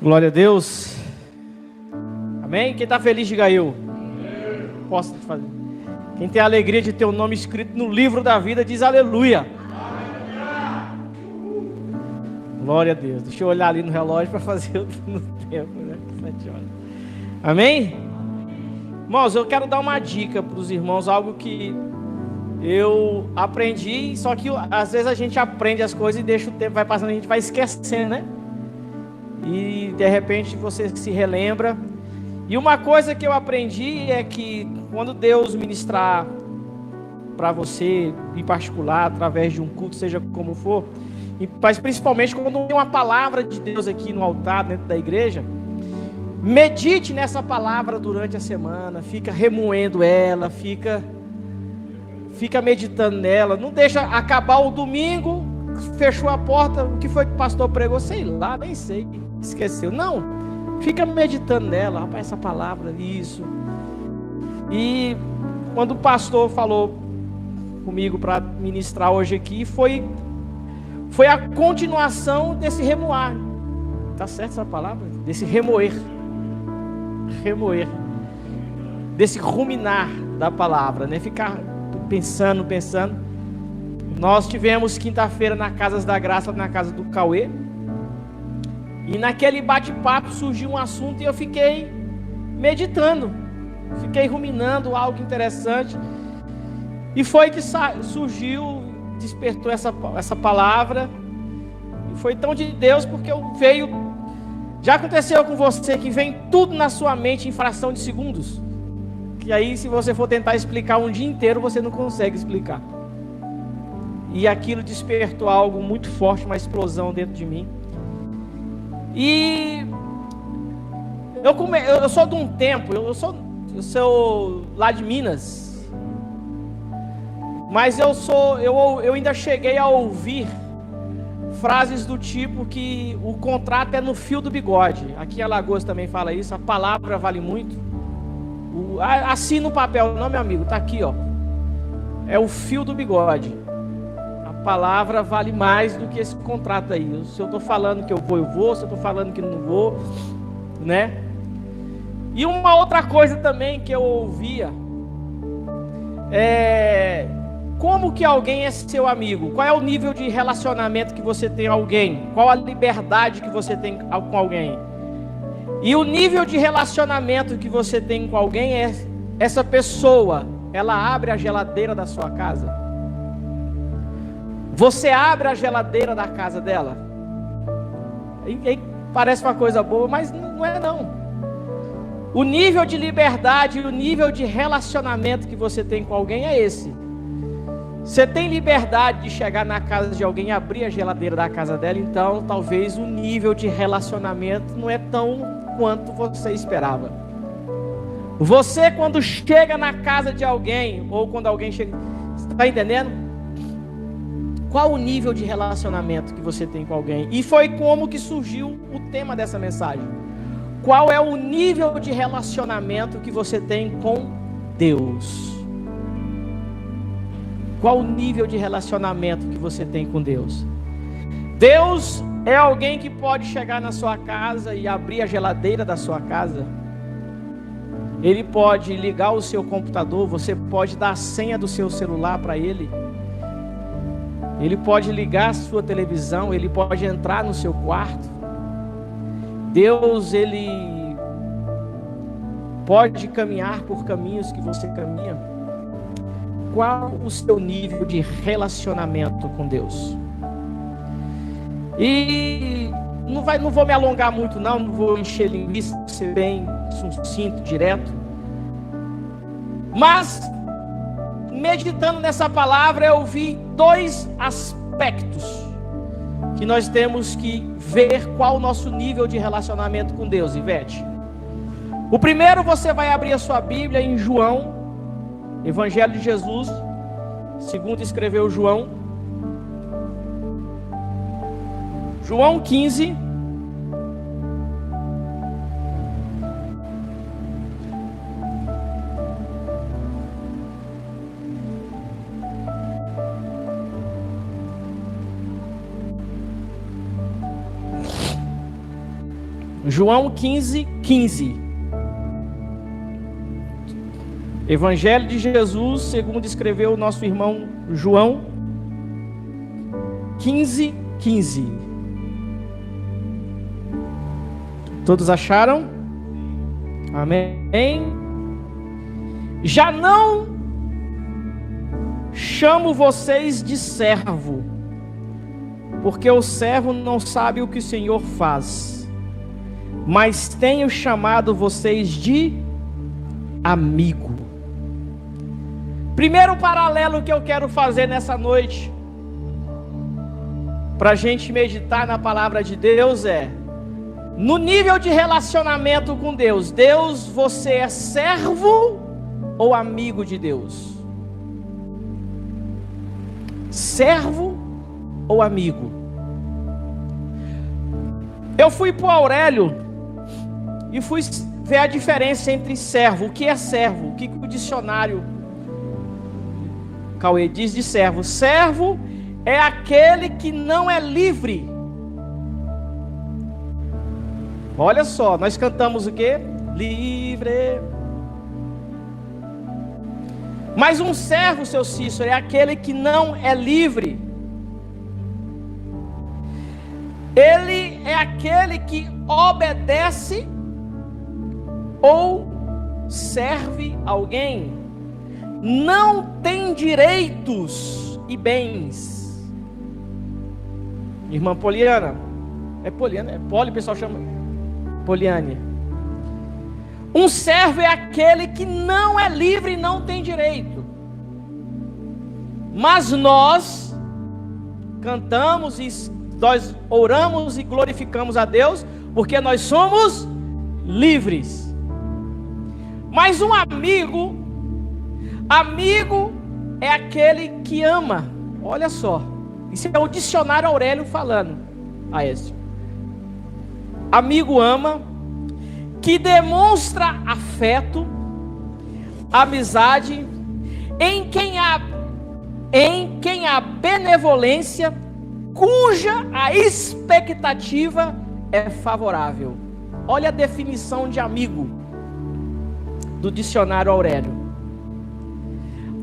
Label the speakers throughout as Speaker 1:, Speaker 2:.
Speaker 1: Glória a Deus. Amém? Quem está feliz, diga eu. Posso fazer. Quem tem a alegria de ter o nome escrito no livro da vida, diz aleluia. Glória a Deus. Deixa eu olhar ali no relógio para fazer no tempo, né? 7 horas. Amém? Irmãos, eu quero dar uma dica para os irmãos, algo que eu aprendi, só que às vezes a gente aprende as coisas e deixa o tempo, vai passando, a gente vai esquecendo, né? E de repente você se relembra. E uma coisa que eu aprendi é que quando Deus ministrar para você, em particular, através de um culto, seja como for, mas principalmente quando tem uma palavra de Deus aqui no altar, dentro da igreja, medite nessa palavra durante a semana, fica remoendo ela, fica meditando nela, não deixa acabar o domingo, fechou a porta, o que foi que o pastor pregou? Sei lá, nem sei, esqueceu. Não, fica meditando nela, rapaz, essa palavra, isso. E quando o pastor falou comigo para ministrar hoje aqui, foi a continuação desse remoar. Tá certo essa palavra? Desse remoer, desse ruminar da palavra, né? Ficar pensando. Nós tivemos quinta-feira na Casas da Graça, na casa do Cauê, e naquele bate-papo surgiu um assunto e eu fiquei meditando, fiquei ruminando algo interessante, e foi que surgiu, despertou essa palavra, e foi tão de Deus, porque já aconteceu com você que vem tudo na sua mente em fração de segundos, que aí se você for tentar explicar um dia inteiro, você não consegue explicar. E aquilo despertou algo muito forte, uma explosão dentro de mim. E eu sou de um tempo, eu sou lá de Minas, mas eu ainda cheguei a ouvir frases do tipo que o contrato é no fio do bigode. Aqui em Alagoas também fala isso, a palavra vale muito. Assina o papel, não, meu amigo, tá aqui, ó. É o fio do bigode. A palavra vale mais do que esse contrato aí. Se eu estou falando que eu vou. Se eu estou falando que não vou, né? E uma outra coisa também que eu ouvia é como que alguém é seu amigo? Qual é o nível de relacionamento que você tem com alguém? Qual a liberdade que você tem com alguém? E o nível de relacionamento que você tem com alguém é essa pessoa, ela abre a geladeira da sua casa? Você abre a geladeira da casa dela? E parece uma coisa boa, mas não é não. O nível de liberdade e o nível de relacionamento que você tem com alguém é esse. Você tem liberdade de chegar na casa de alguém e abrir a geladeira da casa dela, então talvez o nível de relacionamento não é tão quanto você esperava. Você, quando chega na casa de alguém, ou quando alguém chega, você está entendendo? Qual o nível de relacionamento que você tem com alguém? E foi como que surgiu o tema dessa mensagem. Qual é o nível de relacionamento que você tem com Deus? Qual o nível de relacionamento que você tem com Deus? Deus é alguém que pode chegar na sua casa e abrir a geladeira da sua casa. Ele pode ligar o seu computador, você pode dar a senha do seu celular para ele. Ele pode ligar a sua televisão, ele pode entrar no seu quarto. Deus, ele pode caminhar por caminhos que você caminha. Qual o seu nível de relacionamento com Deus? E não vou me alongar muito não vou encher linguiça, ser bem sucinto, direto. Mas, meditando nessa palavra, eu vi 2 aspectos que nós temos que ver qual o nosso nível de relacionamento com Deus, Ivete. O primeiro, você vai abrir a sua Bíblia em João, Evangelho de Jesus, segundo escreveu João 15. João 15:15. Evangelho de Jesus, segundo escreveu o nosso irmão João 15:15. Todos acharam? Amém? Já não chamo vocês de servo, porque o servo não sabe o que o Senhor faz, mas tenho chamado vocês de amigo. Primeiro paralelo que eu quero fazer nessa noite, para a gente meditar na palavra de Deus, é: no nível de relacionamento com Deus, você é servo ou amigo de Deus? Servo ou amigo? Eu fui para o Aurélio e fui ver a diferença entre servo. O que é servo? O que o dicionário Cauê diz de servo? Servo é aquele que não é livre. Olha só, nós cantamos o quê? Livre. Mas um servo, seu Cícero, é aquele que não é livre. Ele é aquele que obedece ou serve alguém. Não tem direitos e bens. Irmã Poliana. É Poliana? É Poli, o pessoal chama Poliane. Um servo é aquele que não é livre e não tem direito. Mas nós cantamos e nós oramos e glorificamos a Deus porque nós somos livres. Mas um amigo é aquele que ama. Olha só, isso é o dicionário Aurélio falando a esse. Amigo ama, que demonstra afeto, amizade, em quem há benevolência, cuja a expectativa é favorável. Olha a definição de amigo do dicionário Aurélio.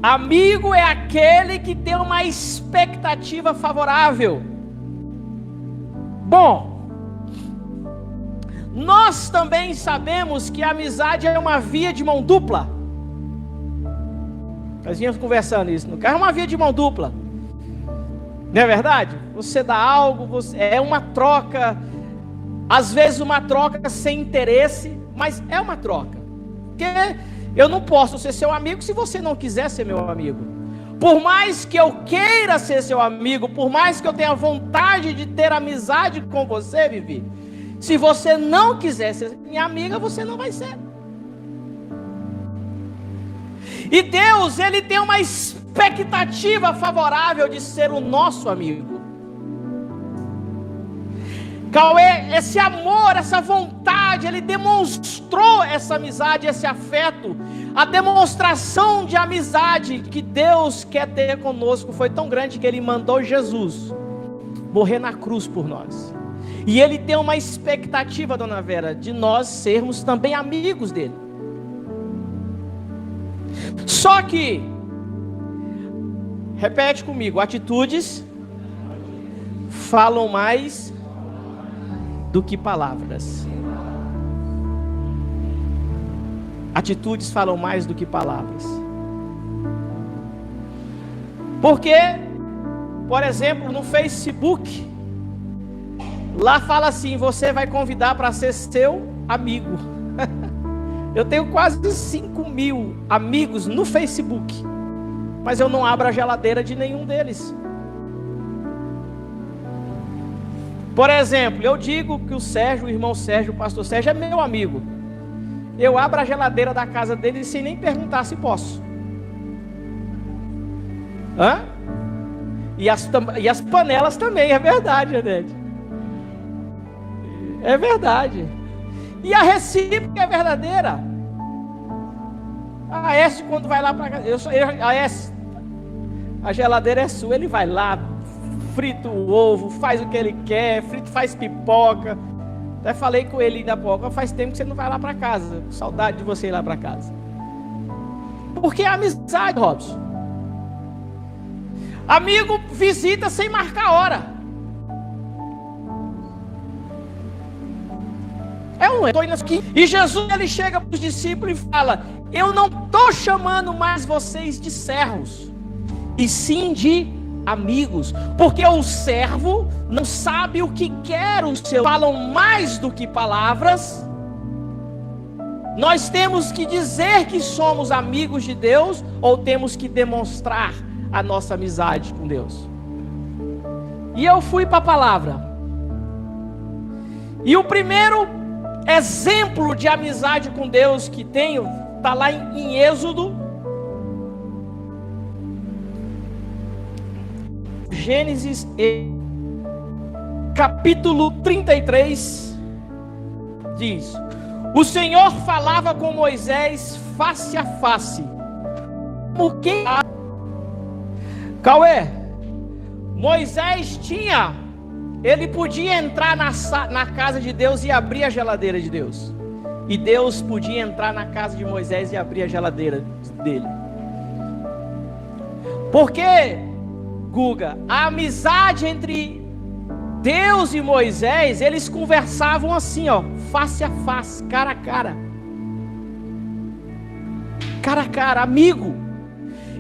Speaker 1: Amigo é aquele que tem uma expectativa favorável. Bom, nós também sabemos que a amizade é uma via de mão dupla. Nós vínhamos conversando isso no carro, é uma via de mão dupla. Não é verdade? Você dá algo, é uma troca. Às vezes uma troca sem interesse, mas é uma troca. Porque eu não posso ser seu amigo se você não quiser ser meu amigo. Por mais que eu queira ser seu amigo, por mais que eu tenha vontade de ter amizade com você, Vivi, se você não quiser ser minha amiga, você não vai ser. E Deus, Ele tem uma expectativa favorável de ser o nosso amigo. Cauê, esse amor, essa vontade, Ele demonstrou essa amizade, esse afeto. A demonstração de amizade que Deus quer ter conosco foi tão grande que Ele mandou Jesus morrer na cruz por nós. E Ele tem uma expectativa, dona Vera, de nós sermos também amigos dEle. Só que, repete comigo, atitudes falam mais do que palavras. Atitudes falam mais do que palavras. Porque, por exemplo, no Facebook, lá fala assim: você vai convidar para ser seu amigo. Eu tenho quase 5.000 amigos no Facebook, mas eu não abro a geladeira de nenhum deles. Por exemplo, eu digo que o Sérgio, o irmão Sérgio, o pastor Sérgio é meu amigo. Eu abro a geladeira da casa dele sem nem perguntar se posso. Hã? E as panelas também, é verdade, Anete. É verdade. E a recíproca é verdadeira. A Aécio, quando vai lá para casa, Aécio, a geladeira é sua, ele vai lá, frita o ovo, faz o que ele quer, faz pipoca. Até falei com ele ainda há pouco, faz tempo que você não vai lá para casa. Saudade de você ir lá para casa. Porque é amizade, Robson. Amigo visita sem marcar hora. E Jesus, ele chega para os discípulos e fala: eu não estou chamando mais vocês de servos, e sim de amigos, porque o servo não sabe o que quer o seu. Falam mais do que palavras. Nós temos que dizer que somos amigos de Deus, ou temos que demonstrar a nossa amizade com Deus? E eu fui para a palavra, e o primeiro exemplo de amizade com Deus que tenho está lá em Êxodo, Gênesis, capítulo 33, diz: o Senhor falava com Moisés face a face. Por que? Cauê, Moisés ele podia entrar na casa de Deus e abrir a geladeira de Deus. E Deus podia entrar na casa de Moisés e abrir a geladeira dele. Porque, Guga, a amizade entre Deus e Moisés, eles conversavam assim, ó, face a face, cara a cara. Cara a cara, amigo.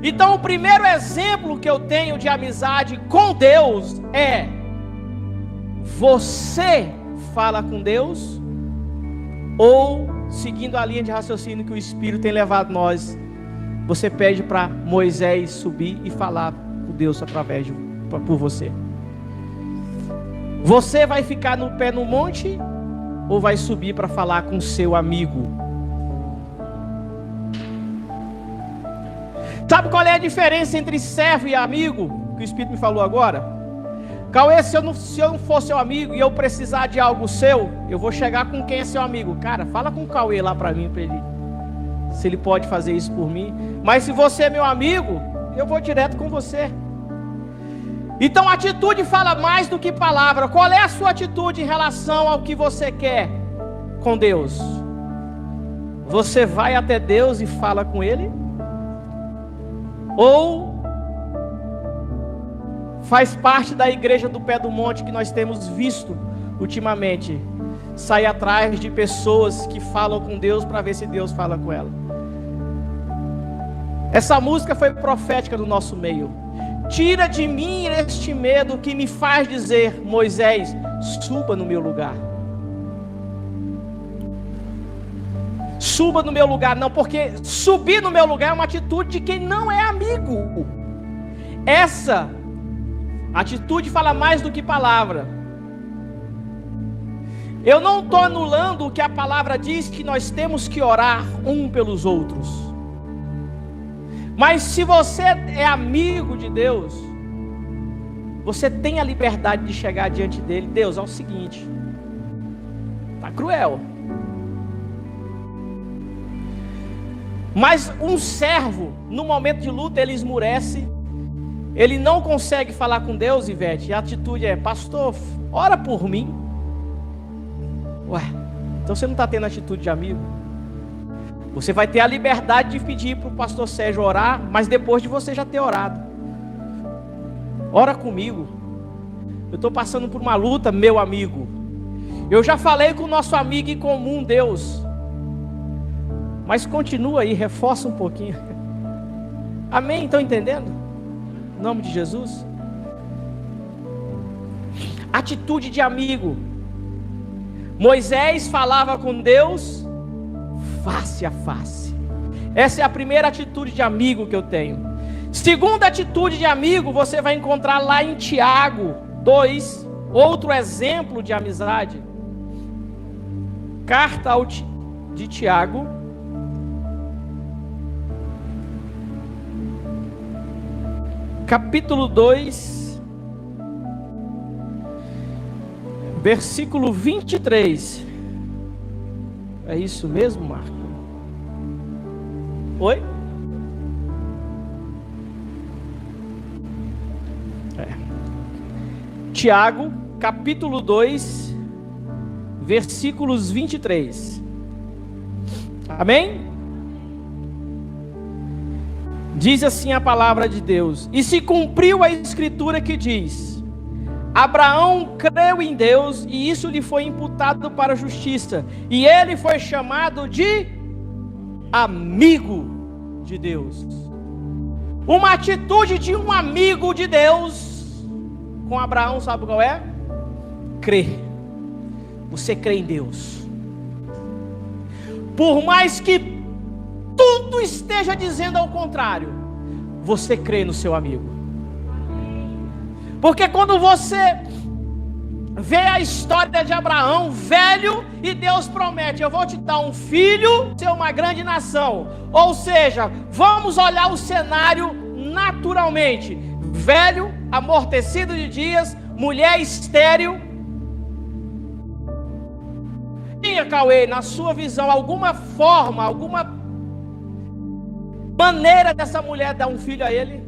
Speaker 1: Então o primeiro exemplo que eu tenho de amizade com Deus é: você fala com Deus, ou seguindo a linha de raciocínio que o Espírito tem levado nós, você pede para Moisés subir e falar com Deus através por você? Você vai ficar no pé no monte, ou vai subir para falar com seu amigo? Sabe qual é a diferença entre servo e amigo? Que o Espírito me falou agora. Cauê, se eu não for seu amigo e eu precisar de algo seu, eu vou chegar com quem é seu amigo. Cara, fala com o Cauê lá para mim, para ele, se ele pode fazer isso por mim. Mas se você é meu amigo, eu vou direto com você. Então a atitude fala mais do que palavra. Qual é a sua atitude em relação ao que você quer com Deus? Você vai até Deus e fala com Ele? Ou faz parte da igreja do pé do monte que nós temos visto ultimamente, sair atrás de pessoas que falam com Deus para ver se Deus fala com ela? Essa música foi profética do nosso meio. Tira de mim este medo que me faz dizer: Moisés, suba no meu lugar. Suba no meu lugar. Não, porque subir no meu lugar é uma atitude de quem não é amigo. Essa atitude fala mais do que palavra. Eu não estou anulando o que a palavra diz, que nós temos que orar um pelos outros. Mas se você é amigo de Deus, você tem a liberdade de chegar diante dele: Deus, é o seguinte, está cruel. Mas um servo, no momento de luta, ele esmurece, ele não consegue falar com Deus, Ivete, e a atitude é: pastor, ora por mim. Ué, então você não está tendo atitude de amigo? Você vai ter a liberdade de pedir para o pastor Sérgio orar, mas depois de você já ter orado. Ora comigo. Eu estou passando por uma luta, meu amigo. Eu já falei com o nosso amigo em comum, Deus. Mas continua aí, reforça um pouquinho. Amém? Estão entendendo? Em nome de Jesus. Atitude de amigo. Moisés falava com Deus face a face. Essa é a primeira atitude de amigo que eu tenho. Segunda atitude de amigo, você vai encontrar lá em Tiago 2, outro exemplo de amizade. Carta de Tiago, capítulo 2, versículo 23. É isso mesmo, Marco? Oi? Tiago, capítulo 2, versículos 23. Amém? Diz assim a palavra de Deus: e se cumpriu a escritura que diz: Abraão creu em Deus e isso lhe foi imputado para a justiça, e ele foi chamado de amigo de Deus. Uma atitude de um amigo de Deus com Abraão, sabe qual é? Crer. Você crê em Deus. Por mais que tudo esteja dizendo ao contrário, você crê no seu amigo. Porque quando você vê a história de Abraão, velho, e Deus promete: eu vou te dar um filho, ser uma grande nação. Ou seja, vamos olhar o cenário naturalmente: velho, amortecido de dias, mulher estéril. Tinha, Cauê, na sua visão, alguma forma, alguma maneira dessa mulher dar um filho a ele?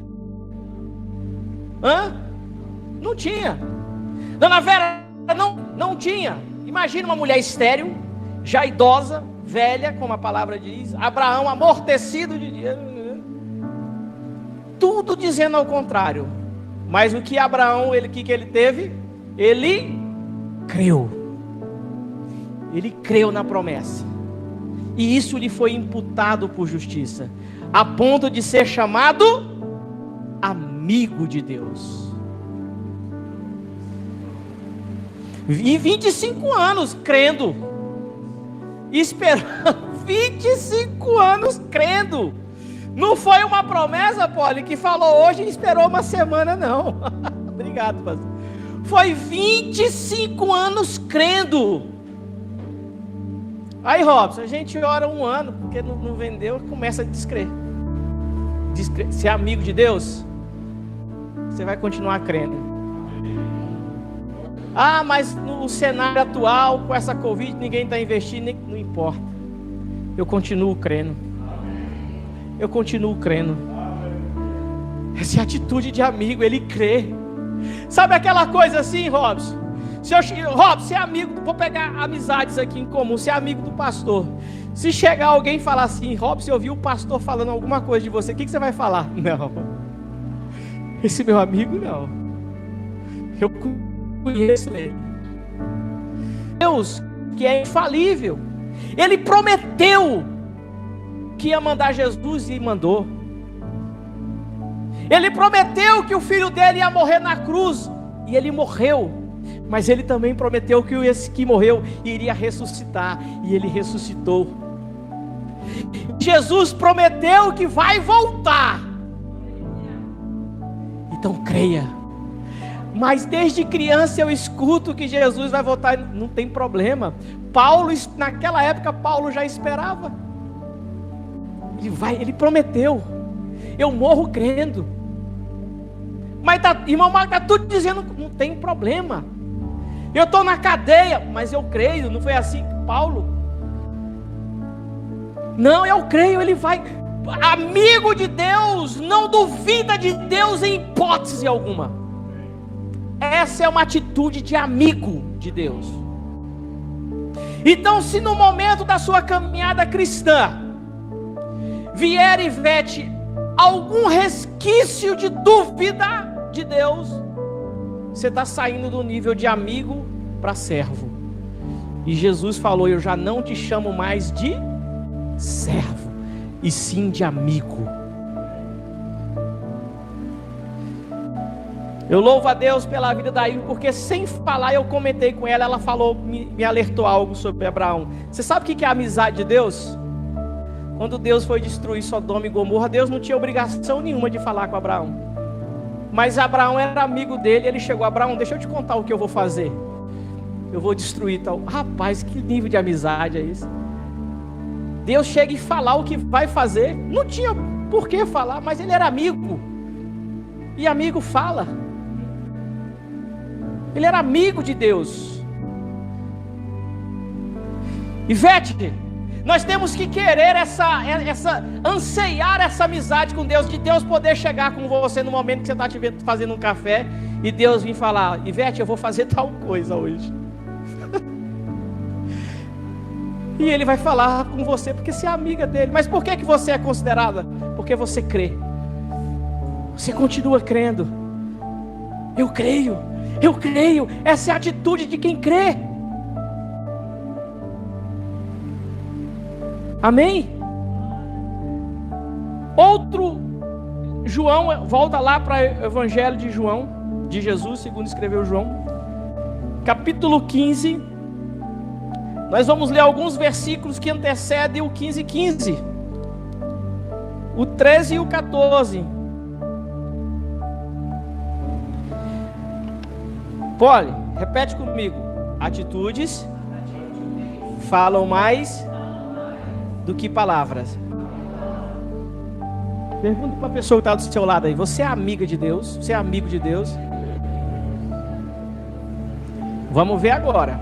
Speaker 1: Não tinha. Dona Vera, não tinha. Imagina uma mulher estéril, já idosa, velha, como a palavra diz. Abraão amortecido de dia. Tudo dizendo ao contrário. Mas o que Abraão, que ele teve? Ele creu. Ele creu na promessa. E isso lhe foi imputado por justiça, a ponto de ser chamado amigo de Deus. E 25 anos crendo, esperando, 25 anos crendo. Não foi uma promessa, Poli, que falou hoje e esperou uma semana, não. Obrigado, pastor. Foi 25 anos crendo. Aí, Robson, a gente ora um ano, porque não vendeu, começa a descrer. Se é amigo de Deus, você vai continuar crendo. Ah, mas no cenário atual, com essa Covid, ninguém está investindo, não importa. Eu continuo crendo. Eu continuo crendo. Essa é a atitude de amigo, ele crê. Sabe aquela coisa assim, Robson? Robson, você é amigo, vou pegar amizades aqui em comum, você é amigo do pastor. Se chegar alguém e falar assim: Robson, eu vi o pastor falando alguma coisa de você, o que você vai falar? Não, esse meu amigo não. Eu conheço ele. Deus, que é infalível, ele prometeu que ia mandar Jesus e mandou. Ele prometeu que o filho dele ia morrer na cruz e ele morreu. Mas ele também prometeu que esse que morreu iria ressuscitar, e ele ressuscitou. Jesus prometeu que vai voltar. Então creia. Mas desde criança eu escuto que Jesus vai voltar, não tem problema. Paulo, naquela época, Paulo já esperava. Ele prometeu. Eu morro crendo. Mas irmão, está tudo dizendo, não tem problema. Eu estou na cadeia, mas eu creio. Não foi assim que Paulo? Não, eu creio, ele vai. Amigo de Deus, não duvida de Deus em hipótese alguma. Essa é uma atitude de amigo de Deus. Então, se no momento da sua caminhada cristã vier e vete algum resquício de dúvida de Deus, você está saindo do nível de amigo para servo. E Jesus falou: eu já não te chamo mais de servo, e sim de amigo. Eu louvo a Deus pela vida da Ivy, porque sem falar eu comentei com ela, ela falou, me alertou algo sobre Abraão. Você sabe o que é a amizade de Deus? Quando Deus foi destruir Sodoma e Gomorra, Deus não tinha obrigação nenhuma de falar com Abraão. Mas Abraão era amigo dele, ele chegou: Abraão, deixa eu te contar o que eu vou fazer. Eu vou destruir tal. Rapaz, que nível de amizade é esse? Deus chega e falar o que vai fazer. Não tinha por que falar, mas ele era amigo. E amigo fala. Ele era amigo de Deus. Ivete, nós temos que querer anseiar essa amizade com Deus, de Deus poder chegar com você no momento que você está fazendo um café, e Deus vir falar: Ivete, eu vou fazer tal coisa hoje. E ele vai falar com você porque você é amiga dele. Mas por que você é considerada? Porque você crê. Você continua crendo. Eu creio. Eu creio. Essa é a atitude de quem crê. Amém? Outro, João, volta lá para o Evangelho de João, de Jesus, segundo escreveu João, capítulo 15. Nós vamos ler alguns versículos que antecedem o 15:15, o 13 e o 14. Poli, repete comigo. Atitudes falam mais do que palavras. Pergunta para a pessoa que está do seu lado aí: você é amiga de Deus? Você é amigo de Deus? Vamos ver agora.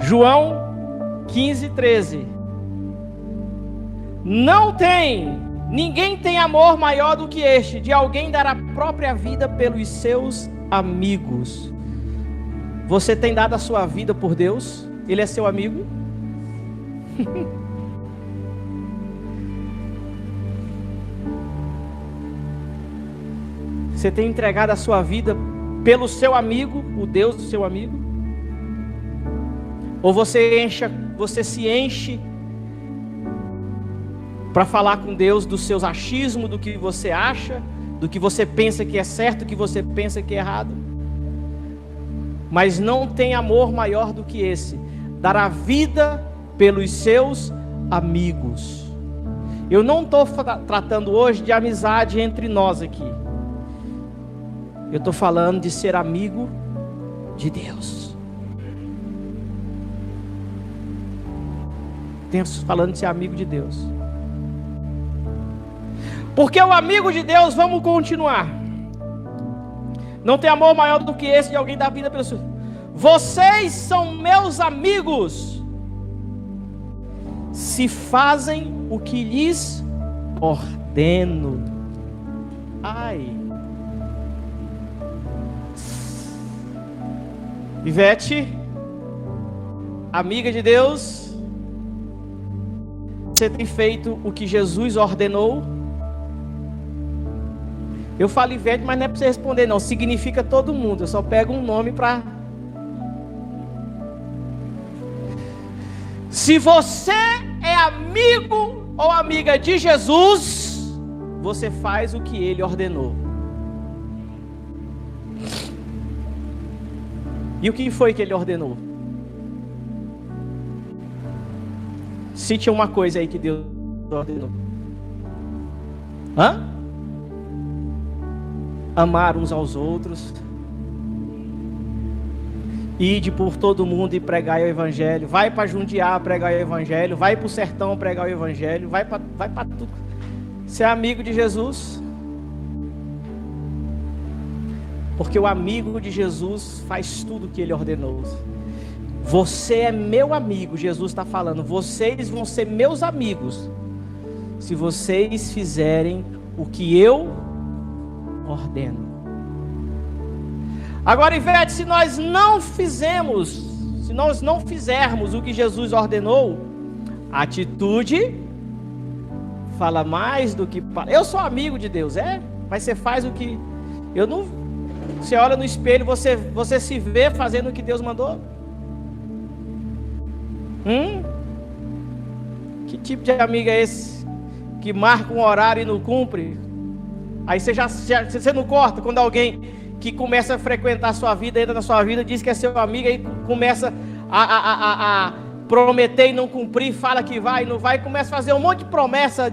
Speaker 1: João 15:13. Ninguém tem amor maior do que este, de alguém dar a própria vida pelos seus amigos. Você tem dado a sua vida por Deus? Ele é seu amigo? Você tem entregado a sua vida pelo seu amigo, o Deus do seu amigo? Ou você se enche para falar com Deus dos seus achismos, do que você acha, do que você pensa que é certo, do que você pensa que é errado? Mas não tem amor maior do que esse, dar a vida pelos seus amigos. Eu não estou tratando hoje de amizade entre nós aqui. Eu estou falando de ser amigo de Deus. Estou falando de ser amigo de Deus. Porque o amigo de Deus, vamos continuar. Não tem amor maior do que esse de alguém dar vida pelos seus. Vocês são meus amigos se fazem o que lhes ordeno. Ai. Ivete, amiga de Deus, você tem feito o que Jesus ordenou? Eu falo Ivete, mas não é para você responder não, significa todo mundo, eu só pego um nome para... Se você é amigo ou amiga de Jesus, você faz o que Ele ordenou. E o que foi que Ele ordenou? Cite uma coisa aí que Deus ordenou. Amar uns aos outros. Ide por todo mundo e pregai o Evangelho. Vai para Jundiá pregar o Evangelho. Vai para o sertão pregar o Evangelho. Vai para tudo. Você é amigo de Jesus? Porque o amigo de Jesus faz tudo o que Ele ordenou. Você é meu amigo, Jesus está falando. Vocês vão ser meus amigos se vocês fizerem o que eu ordeno. Agora, Ivete, se nós não fizermos o que Jesus ordenou, a atitude fala mais do que... Eu sou amigo de Deus, mas você faz o que... Eu não... Você olha no espelho, você se vê fazendo o que Deus mandou? Que tipo de amigo é esse? Que marca um horário e não cumpre? Aí você não corta quando alguém que começa a frequentar a sua vida, entra na sua vida, diz que é seu amigo, aí começa a prometer e não cumprir, fala que vai e não vai, começa a fazer um monte de promessa.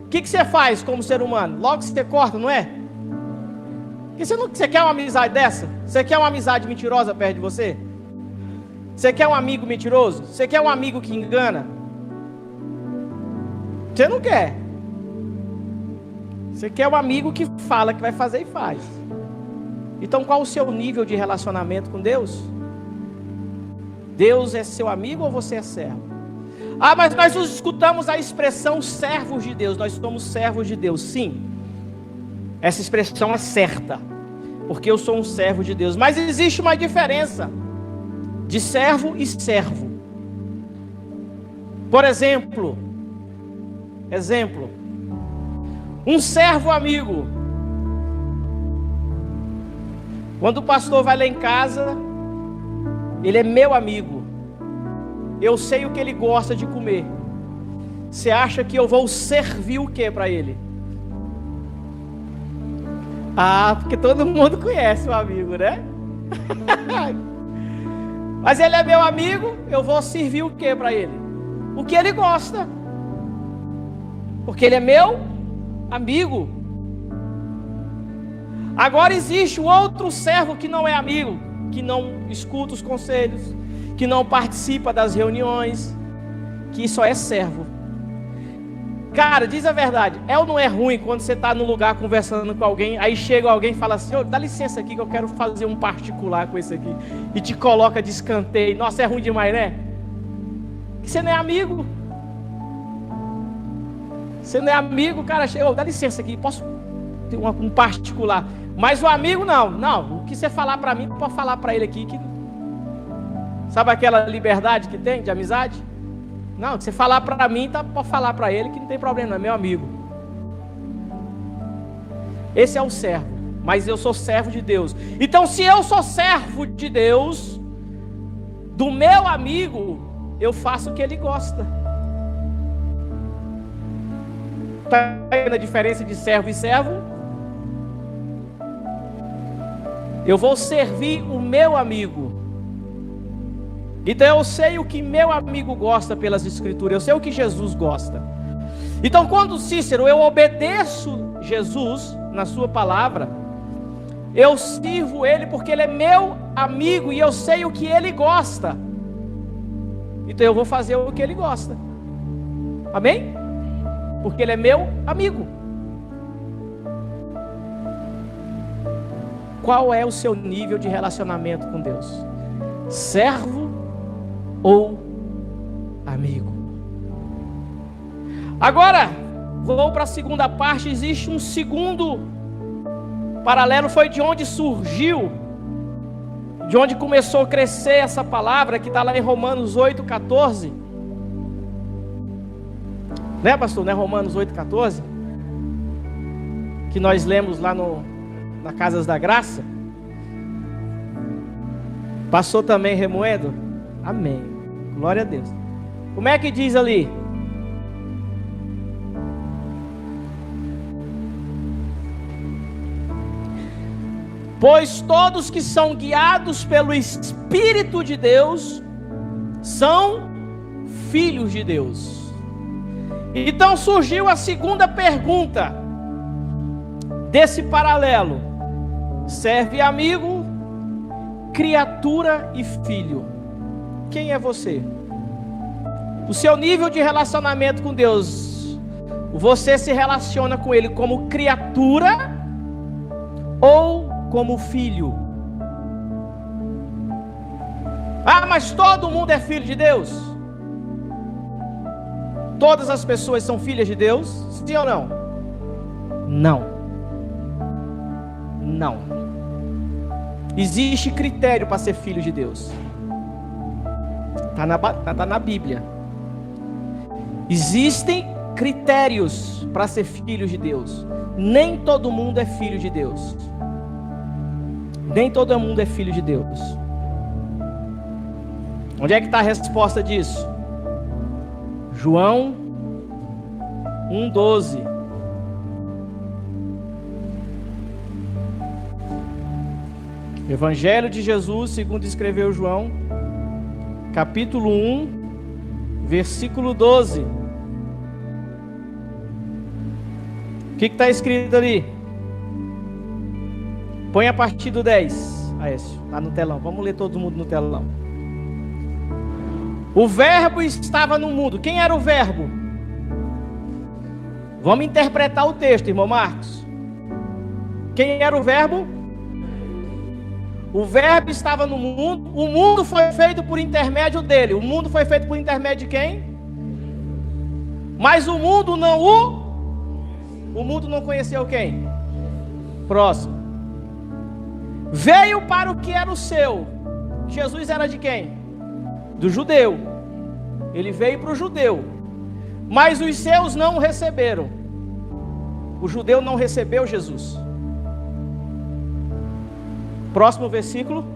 Speaker 1: O que você faz como ser humano? Logo você corta, não é? Porque você quer uma amizade dessa? Você quer uma amizade mentirosa perto de você? Você quer um amigo mentiroso? Você quer um amigo que engana? Você não quer. Você quer um amigo que fala que vai fazer e faz. Então qual o seu nível de relacionamento com Deus? Deus é seu amigo ou você é servo? Mas nós escutamos a expressão servos de Deus. Nós somos servos de Deus, sim. Essa expressão é certa, porque eu sou um servo de Deus. Mas existe uma diferença. de servo e servo. Por exemplo, um servo amigo. Quando o pastor vai lá em casa, ele é meu amigo. Eu sei o que ele gosta de comer. Você acha que eu vou servir o que para ele? Ah, porque todo mundo conhece o amigo, né? Mas ele é meu amigo, eu vou servir o que para ele? O que ele gosta. Porque ele é meu amigo. Agora existe um outro servo que não é amigo, que não escuta os conselhos, que não participa das reuniões, que só é servo. Cara, diz a verdade, é ou não é ruim quando você está no lugar conversando com alguém, aí chega alguém e fala assim, dá licença aqui que eu quero fazer um particular com esse aqui, e te coloca de escanteio. Nossa, é ruim demais, né? Que você não é amigo. Você não é amigo, cara, chega, dá licença aqui, posso ter um particular. Mas o amigo não, o que você falar para mim, pode falar para ele aqui. Sabe aquela liberdade que tem de amizade? Não, que você falar para mim, pode falar para ele que não tem problema, não é meu amigo. Esse é o servo, mas eu sou servo de Deus. Então se eu sou servo de Deus, do meu amigo, eu faço o que ele gosta. Está vendo a diferença de servo e servo? Eu vou servir o meu amigo. Então eu sei o que meu amigo gosta pelas escrituras, eu sei o que Jesus gosta. Então quando Cícero, eu obedeço Jesus na sua palavra, eu sirvo ele porque ele é meu amigo e eu sei o que ele gosta. Então eu vou fazer o que ele gosta. Amém? Porque ele é meu amigo. Qual é o seu nível de relacionamento com Deus? Servo ou amigo? Agora, vou para a segunda parte. Existe um segundo paralelo, foi de onde surgiu, de onde começou a crescer essa palavra, que está lá em Romanos 8,14. Né, pastor? Não é Romanos 8,14? Que nós lemos lá na Casas da Graça. Passou também remoendo? Amém. Glória a Deus. Como é que diz ali? Pois todos que são guiados pelo Espírito de Deus são filhos de Deus. Então surgiu a segunda pergunta desse paralelo: serve amigo, criatura e filho. Quem é você? O seu nível de relacionamento com Deus, você se relaciona com Ele como criatura ou como filho? Ah, mas todo mundo é filho de Deus? Todas as pessoas são filhas de Deus? Sim ou não? Não. Existe critério para ser filho de Deus. Está na Bíblia. Existem critérios para ser filho de Deus. Nem todo mundo é filho de Deus. Nem todo mundo é filho de Deus. Onde é que está a resposta disso? João 1,12. Evangelho de Jesus, segundo escreveu João, capítulo 1, versículo 12. O que está escrito ali? Põe a partir do 10, Aécio, lá no telão. Vamos ler todo mundo no telão. O verbo estava no mundo. Quem era o verbo? Vamos interpretar o texto, irmão Marcos. Quem era o verbo? O verbo estava no mundo. O mundo foi feito por intermédio dele. O mundo foi feito por intermédio de quem? Mas o mundo não conheceu quem? Próximo. Veio para o que era o seu. Jesus era de quem? Do judeu. Ele veio para o judeu. Mas os seus não o receberam. O judeu não recebeu Jesus. Próximo versículo.